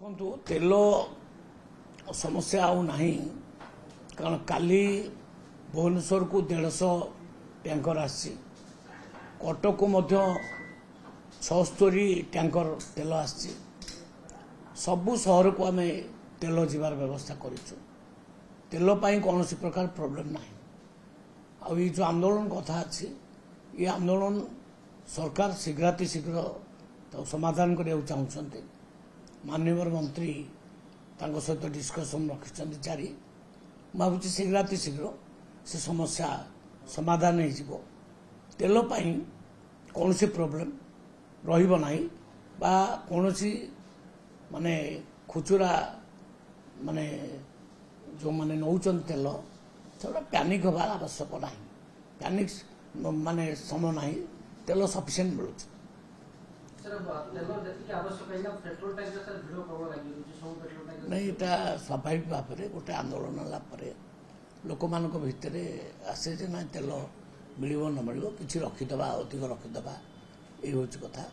ଦେଖନ୍ତୁ ତେଲ ସମସ୍ୟା ଆଉ ନାହିଁ କାରଣ କାଲି ଭୁବନେଶ୍ୱରକୁ 150 ଟ୍ୟାଙ୍କର ଆସିଛି କଟକକୁ ମଧ୍ୟ 76 ଟ୍ୟାଙ୍କର ତେଲ ଆସିଛି ସବୁ ସହରକୁ ଆମେ ତେଲ ଯିବାର ବ୍ୟବସ୍ଥା କରିଛୁ ତେଲ ପାଇଁ କୌଣସି ପ୍ରକାର ପ୍ରୋବ୍ଲେମ୍ ନାହିଁ ଆଉ ये जो आंदोलन कथा अच्छी ये आंदोलन सरकार शीघ्र तो समाधान करने चाहते माननीय मंत्री सहित डिस्कसन रखिंट जारी भावुँ शीघ्र से समस्या समाधान हो तेल कौन सी प्रोब्लेम रही कौन सी माने खुचुरा माने जो माने नौचन तेल से पैनिक हबार आवश्यक ना पैनिक माने समय ना तेल सफिशिएंट मिलूँ नहीं यहाँ स्वाभाविक भाव में गोटे आंदोलन है लोक मान भितर आसे ना तेल मिल न मिल कि रखीदे अधिक रखीदे ये हूँ कथा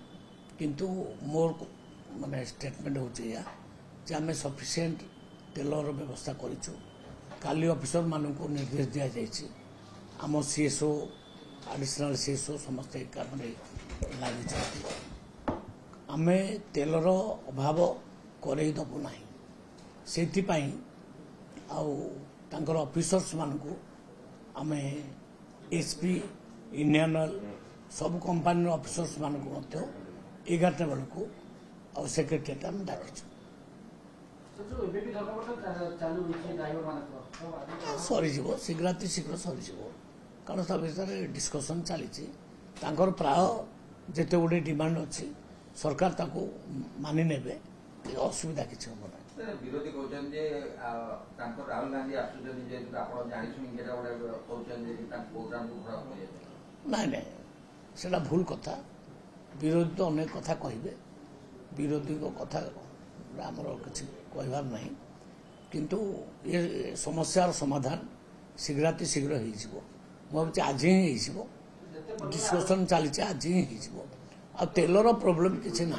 किंतु मोर माने स्टेटमेंट हूँ आम सफिशिएंट तेलर व्यवस्था करूँ काली ऑफिसर मानक निर्देश दि जाइए आम सीएसओ एडिशनल सीएसओ समस्ते काम लगे आम तेलर अभाव करईदबू ना से ऑफिसर्स मानक आम एसपी इंडियन ऑयल सब कंपानी ऑफिसर्स मानक 11टा बेलू आ सेक्रेटेरिएट आम डाकिଛୁ सरीज शीघ्र सरीज कारण ता विषय डिस्कसन चली प्राय जिते गुड़े डिमांड अच्छी सरकार ताको मानि नेबे असुविधा किसी हम ना विरोधी कहते राहुल गांधी ना से भूल कथा विरोधी तो अनेक कथा कहे विरोधी को कथा आमर किसी कहबार ना किंतु ये समस्यार समाधान शीघ्र मुझे आज ही डिस्कसन चली आज ही आ तेलर प्रोब्लेम किसी ना